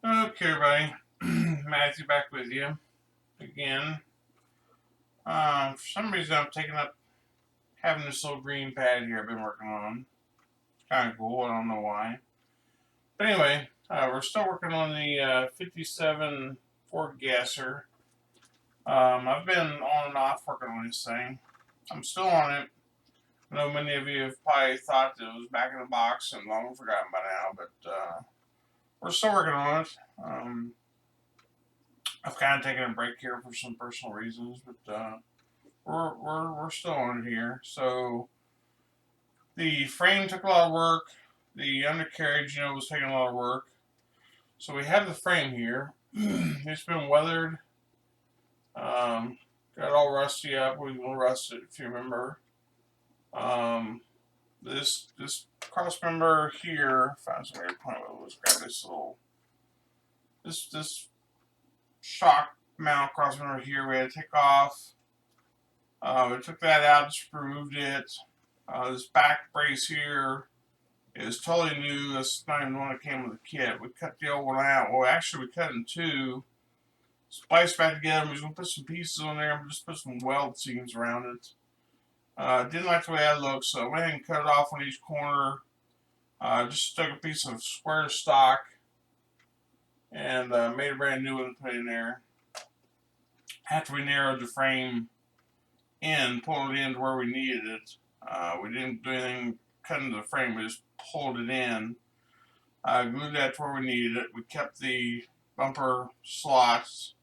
Okay, everybody. Matthew back with you again. For some reason, I'm taking up having this little green pad here I've been working on. Kind of cool. I don't know why. But anyway, we're still working on the 57 Ford Gasser. I've been on and off working on this thing. I'm still on it. I know many of you have probably thought that it was back in the box and long forgotten by now, but we're still working on it. I've kind of taken a break here for some personal reasons, but we're still on it here. So the frame took a lot of work. The undercarriage, was taking a lot of work. So we have the frame here. It's been weathered. Got all rusty up. We will rust it if you remember. This cross member here. Found some way to point. Let's grab this shock mount cross member here. We had to take off. We took that out, just removed it. This back brace here is totally new. That's not even the one that came with the kit. We cut the old one out. Well, actually, we cut it in two. Spliced back together. We're just going to put some pieces on there and just put some weld seams around it. Didn't like the way that looked, so I went ahead and cut it off on each corner. Just took a piece of square stock and made a brand new one to put in there. After we narrowed the frame in, pulled it in to where we needed it. We didn't do anything cutting the frame, we just pulled it in. Glued that to where we needed it. We kept the bumper slots.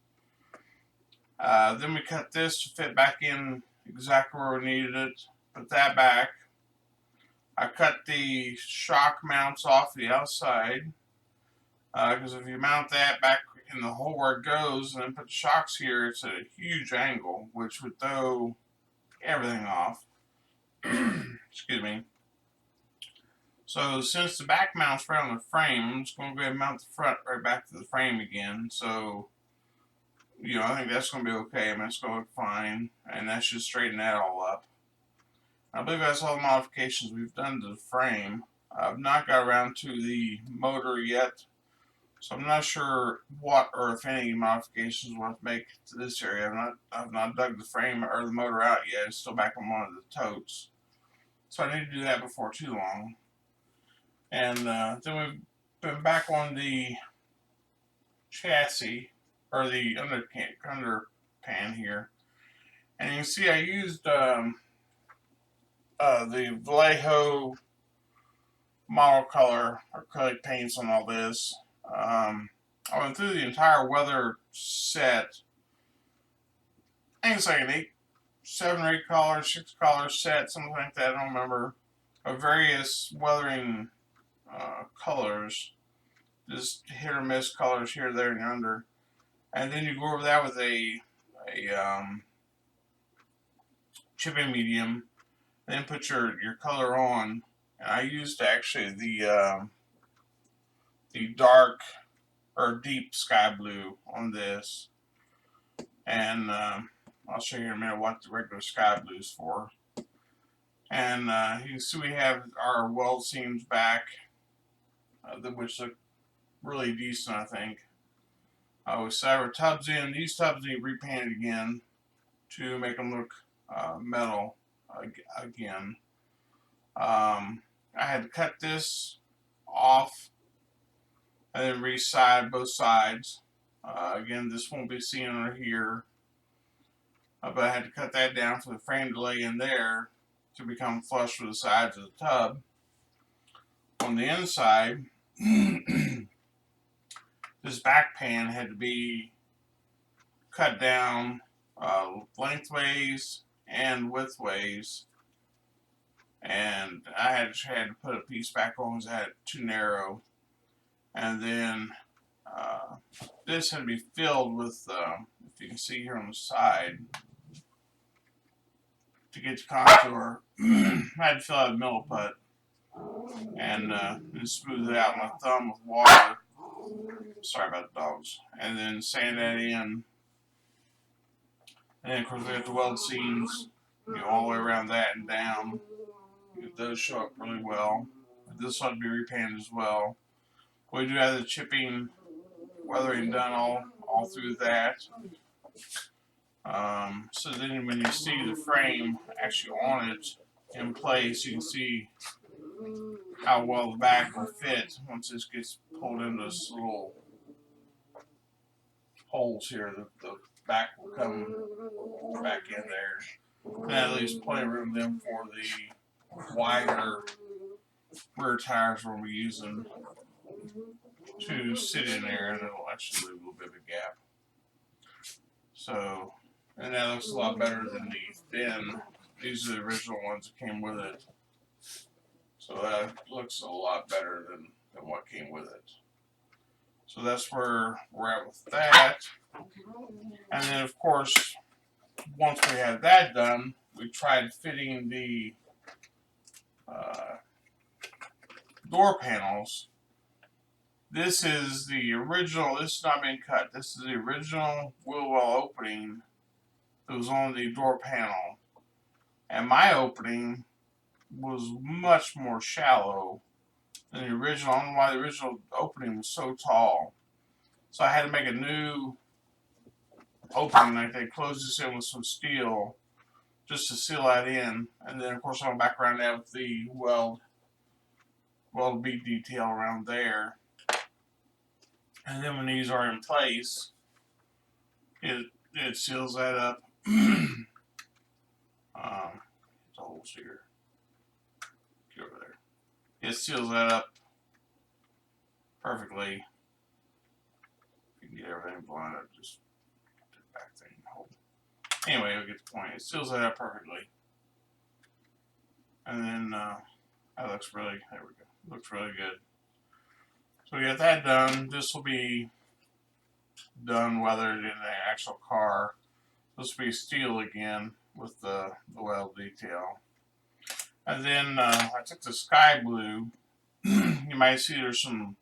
Then we cut this to fit back in exactly where we needed it. Put that back. I cut the shock mounts off the outside because if you mount that back in the hole where it goes and then put the shocks here, it's at a huge angle, which would throw everything off. Excuse me. So since the back mount's right on the frame, I'm just going to go ahead and mount the front right back to the frame again. So, I think that's going to be okay. I mean, it's going to look fine. And that should straighten that all up. I believe that's all the modifications we've done to the frame. I've not got around to the motor yet. So I'm not sure what or if any modifications we'll have to make to this area. I've not dug the frame or the motor out yet. It's still back on one of the totes. So I need to do that before too long. And then we've been back on the chassis, or the underpan here. And you can see I used the Vallejo model color acrylic paints on all this. I went through the entire weather set. I think it's like an 7 or 8 color, 6 color set, something like that. I don't remember. Of various weathering colors, just hit or miss colors here, there, and under, and then you go over that with a chipping medium, then put your color on. And I used actually the dark or deep sky blue on this, and I'll show you in a minute what the regular sky blue is for. And you can see we have our weld seams back, which look really decent, I think. We set our tubs in. These tubs need repainted again to make them look metal again. I had to cut this off and then re-side both sides. Again, this won't be seen under here, but I had to cut that down for the frame to lay in there to become flush with the sides of the tub. On the inside, this back pan had to be cut down lengthways and widthways, and I had to put a piece back on because I had it too narrow. And then this had to be filled with, if you can see here on the side, to get the contour, I had to fill out a Milliput and smooth it out with my thumb with water. Sorry about the dogs. And then sand that in. And then, of course, we have the weld seams, all the way around that and down. Those show up really well. This ought to be repainted as well. We do have the chipping weathering done all through that. So then when you see the frame actually on it in place, you can see how well the back will fit once this gets pulled into this little holes here. The back will come back in there. And that leaves plenty of room then for the wider rear tires we'll be using to sit in there, and it'll actually leave a little bit of a gap. So, and that looks a lot better than the thin. These are the original ones that came with it. So that looks a lot better than what came with it. So that's where we're at with that. And then of course, once we had that done, we tried fitting the door panels. This is the original, this has not been cut. This is the original wheel well opening that was on the door panel. And my opening was much more shallow than the original. I don't know why the original opening was so tall. So I had to make a new opening, like they closed this in with some steel just to seal that in. And then of course I went back around that with the weld bead detail around there. And then when these are in place, it seals that up. The holes here. Get over there. It seals that up perfectly. You can get everything blind up, just the back thing. Anyway, we get the point. It seals that up perfectly. And then that looks really, there we go. Looks really good. So we got that done. This will be done weathered in the actual car. This will be steel again with the weld detail. And then I took the sky blue. You might see there's some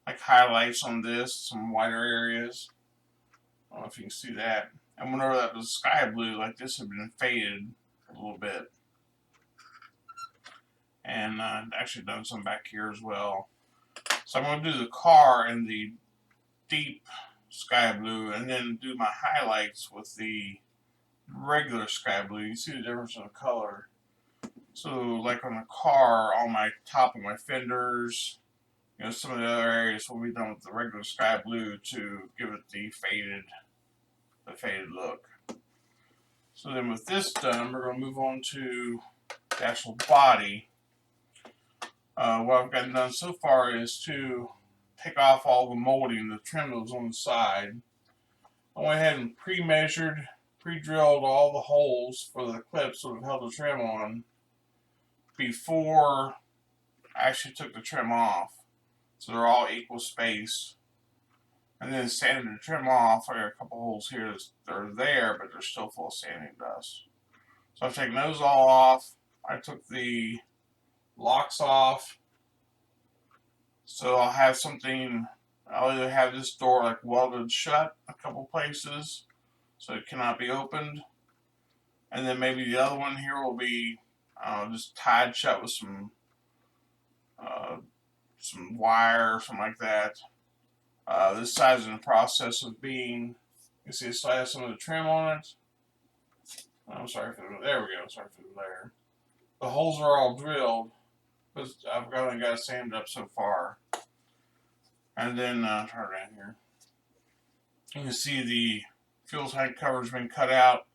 like highlights on this, some wider areas. I don't know if you can see that. And whenever that was sky blue, like this had been faded a little bit. And actually done some back here as well. So I'm going to do the car in the deep sky blue and then do my highlights with the regular sky blue. You see the difference in the color. So like on the car, all my top of my fenders, you know, some of the other areas will be done with the regular sky blue to give it the faded look. So then with this done, we're going to move on to the actual body. What I've gotten done so far is to take off all the molding, the trim that was on the side. I went ahead and pre-measured, pre-drilled all the holes for the clips that have held the trim on before I actually took the trim off. So they're all equal space. And then sanded the trim off. I got a couple holes here that are there, but they're still full of sanding dust. So I've taken those all off. I took the locks off. So I'll have something, I'll either have this door like welded shut a couple places so it cannot be opened. And then maybe the other one here will be just tied shut with some wire or something like that. This side's in the process of being, you see it still has some of the trim on it. I'm sorry for the, there we go, sorry for the glare. The holes are all drilled, but I've only got it sanded up so far. And then, turn around here. You can see the fuel tank cover's been cut out.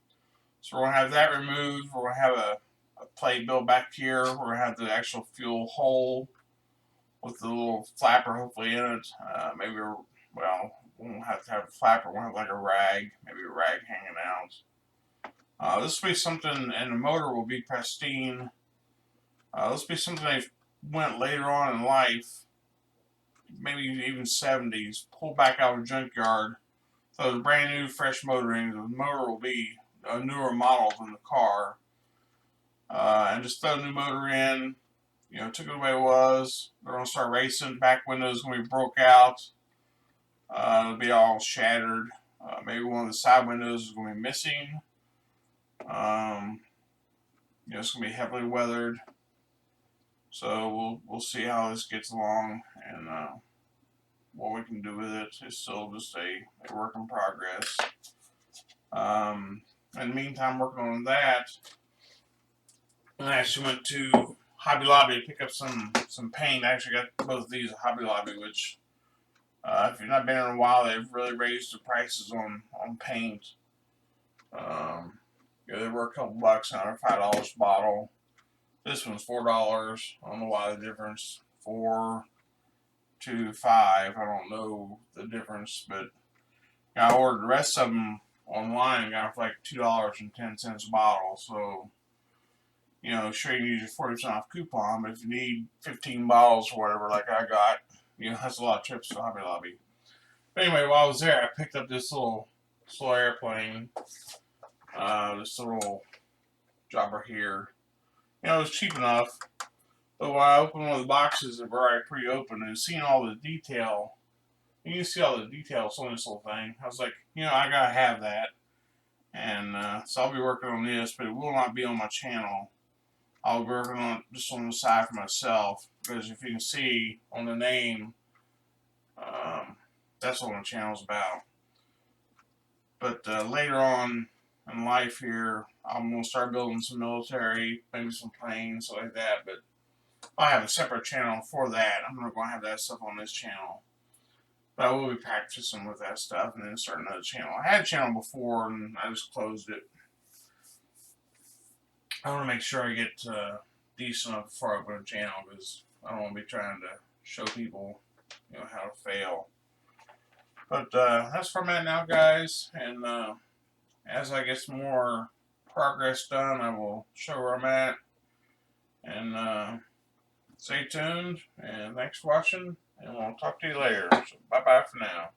So we're going to have that removed. We're going to have a plate built back here. We're going to have the actual fuel hole with the little flapper hopefully in it. Maybe, well, we won't have to have a flapper. We'll have like a rag, maybe a rag hanging out. This will be something, and the motor will be pristine. This will be something they went later on in life, maybe even 70s, pulled back out of a junkyard. So it's a brand new, fresh motor in. The motor will be a newer model than the car. And just throw the new motor in. You know, took it the way it was. They're going to start racing. Back window's going to be broke out. It'll be all shattered. Maybe one of the side windows is going to be missing. You know, it's going to be heavily weathered. So we'll see how this gets along. And what we can do with it. It's still just a work in progress. In the meantime, working on that, I actually went to Hobby Lobby to pick up some paint. I actually got both of these at Hobby Lobby, which if you've not been in a while, they've really raised the prices on paint. They were a couple bucks now, they're $5 a bottle. This one's $4. I don't know why the difference. 4 to 5. I don't know the difference, but I ordered the rest of them online. Got it for like $2.10 a bottle. So, sure you can use your 40% off coupon, but if you need 15 bottles or whatever, like I got, that's a lot of trips to Hobby Lobby. But anyway, while I was there, I picked up this little airplane. This little jobber here. It was cheap enough. But when I opened one of the boxes that were already pre-opened and seeing all the detail, you can see all the details on this little thing. I was like, I gotta have that. And so I'll be working on this, but it will not be on my channel. I'll be working on it just on the side for myself. Because if you can see on the name, that's what my channel's about. But later on in life here, I'm going to start building some military, maybe some planes, stuff like that. But I have a separate channel for that. I'm not going to have that stuff on this channel. But I will be practicing with that stuff and then start another channel. I had a channel before and I just closed it. I want to make sure I get decent enough before I open a channel because I don't want to be trying to show people, how to fail. But that's where I'm at now, guys. And as I get some more progress done, I will show where I'm at. And stay tuned. And thanks for watching. And we'll talk to you later. So bye-bye for now.